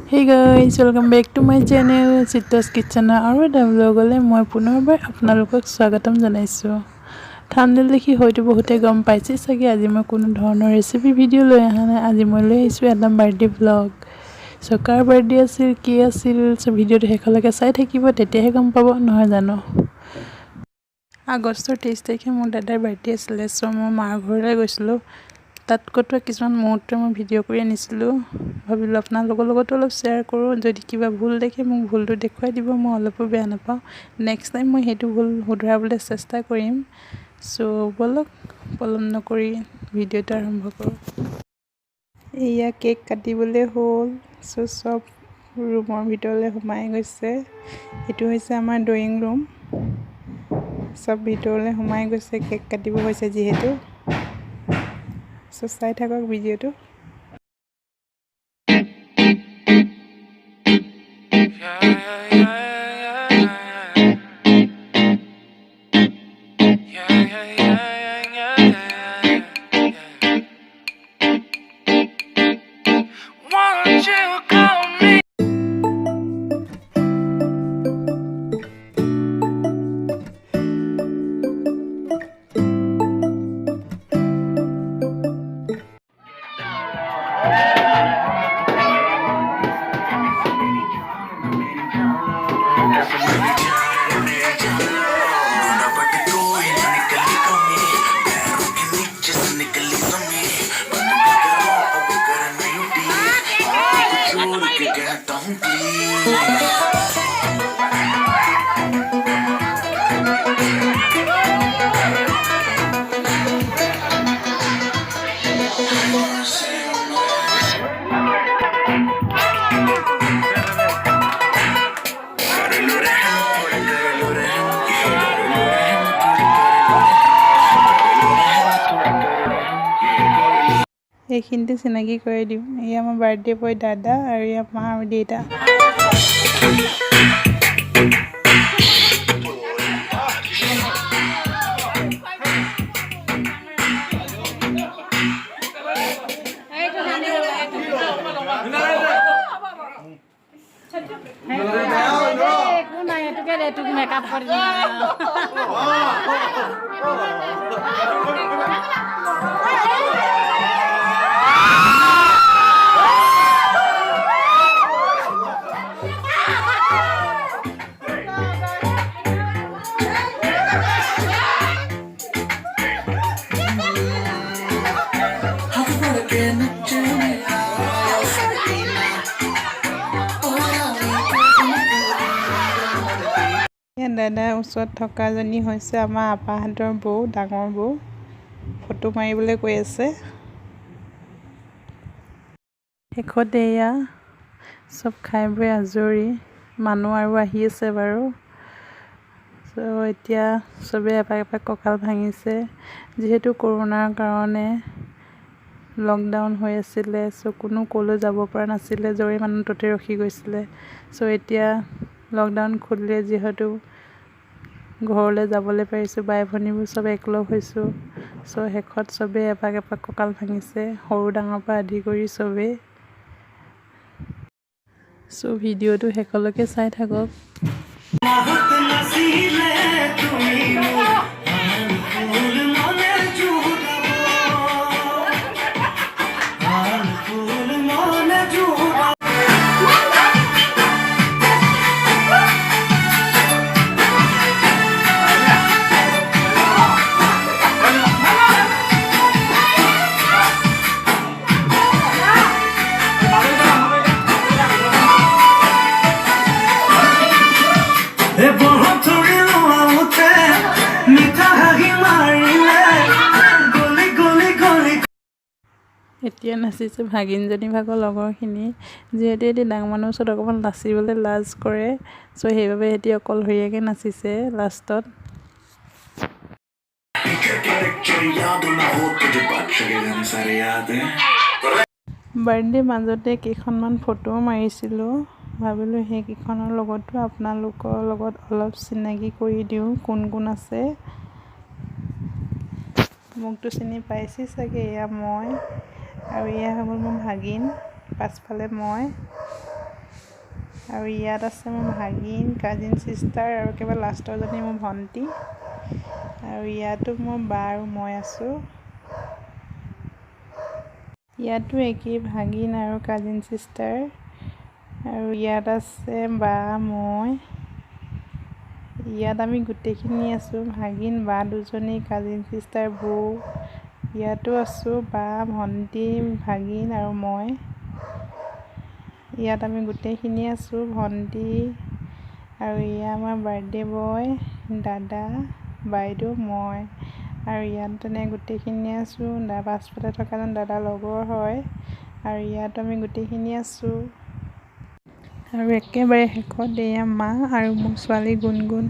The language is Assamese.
Hey guys, welcome back to my channel Sita's Kitchen আৰু এটা ব্লগলৈ মই পুনৰবাৰ আপোনালোকক স্বাগতম জনাইছো। থাম্বনেল দেখি হয়তো বহুতে গম পাইছে চাগে আজি মই কোনো ধৰণৰ ৰেচিপি ভিডিও লৈ আহা নাই। আজি মই লৈ আহিছো এটা বাৰ্থডে ব্লগ। সো কাৰ বাৰ্থডে আছিল কি আছিল সো ভিডিওটো শেষলৈকে চাই থাকিব তেতিয়াহে গম পাব নহয় জানো। আগষ্টৰ 23 তাৰিখে মোৰ দাদাৰ বাৰ্থডে আছিল সো মই মাৰ ঘৰলৈ গৈছিলো। তাত কটোৱা কিছুমান মুহূৰ্ত মই ভিডিও কৰি আনিছিলো। ভাবিলো আপোনালোকৰ লগত অলপ শেয়াৰ কৰো। যদি কিবা ভুল দেখে মোক ভুলটো দেখুৱাই দিব, মই অলপো বেয়া নাপাওঁ। নেক্সট টাইম মই হেতু ভুল শুধৰাবলৈ চেষ্টা কৰিম। সো বলক পলম নকৰি ভিডিওটো আৰম্ভ কৰো। এয়া কেক কাটিবলৈ হ'ল। সো সব ৰুমৰ ভিতৰলৈ সোমাই গৈছে। এটো হৈছে আমাৰ ড্ৰয়িং ৰুম। সব ভিতৰলৈ সোমাই গৈছে কেক কাটিব হৈছে যিহেতু। সো চাই থাকক ভিডিওটো। এইখিনিতে চিনাকি কৰি দিম। এয়া আমাৰ বাৰ্থডে বয় দাদা আৰু এয়া মা আৰু দেউতা। মেকআপ কৰি দাদাৰ ওচৰত থকাজনী হৈছে আমাৰ আপাহঁতৰ বৌ, ডাঙৰ বৌ। ফটো মাৰিবলৈ কৈ আছে। শেষতে এয়া সব খাই বৈ আজৰি। মানুহ আৰু আহি আছে বাৰু। সো এতিয়া সবে এপাক এপাক কঁকাল ভাঙিছে যিহেতু কৰোনাৰ কাৰণে লকডাউন হৈ আছিলে। সো কোনো ক'লৈ যাব পৰা নাছিলে, জৰি মানুহ ততে ৰখি গৈছিলে। সো এতিয়া লকডাউন খুলিলে যিহেতু ঘৰলৈ যাবলৈ পাৰিছোঁ, বাই ভনীবোৰ সব একলগ হৈছোঁ। সো শেষত সবে এপাক এপাক কঁকাল ভাঙিছে, সৰু ডাঙৰ পৰা আদি কৰি সবে। সো ভিডিওটো শেষলৈকে চাই থাকক। এতিয়া নাচিছে ভাগিনজনী ভাগৰ লগৰখিনি। যিহেতু এতিয়া ডাঙৰ মানুহৰ ওচৰত অকণমান নাচিবলৈ লাজ কৰে, সো সেইবাবে এতিয়া অকলশৰীয়াকৈ নাচিছে লাষ্টত। বাৰ্থডে মাজতে কেইখনমান ফটোও মাৰিছিলোঁ। ভাবিলোঁ সেইকেইখনৰ লগতো আপোনালোকৰ লগত অলপ চিনাকি কৰি দিওঁ কোন কোন আছে। মোকতো চিনি পাইছি চাগে। এয়া মই আৰু এয়া হ'ল মোৰ ভাগিন, পাছফালে মই। আৰু ইয়াত আছে মোৰ ভাগিন, কাজিন চিষ্টাৰ আৰু একেবাৰে লাষ্টৰজনী মোৰ ভণ্টি। আৰু ইয়াতো মোৰ বা আৰু মই আছোঁ। ইয়াতো একেই ভাগিন আৰু কাজিন চিষ্টাৰ। আৰু ইয়াত আছে বা, মই। ইয়াত আমি গোটেইখিনি আছোঁ, ভাগিন, বা দুজনী, কাজিন চিষ্টাৰ, বৌ। ইয়াতো আছোঁ, বা, ভণ্টি, ভাগিন আৰু মই। ইয়াত আমি গোটেইখিনি আছোঁ, ভণ্টি। আৰু এয়া আমাৰ বাৰ্থডে বয়, দাদা, বাইদেউ, মই। আৰু ইয়াত তেনে গোটেইখিনি আছোঁ। পাছফালে থকাজন দাদাৰ লগৰ হয়। আৰু ইয়াত আমি গোটেইখিনি আছোঁ। আৰু একেবাৰে শেষত এয়া মা আৰু মোৰ ছোৱালী গুণগুণ।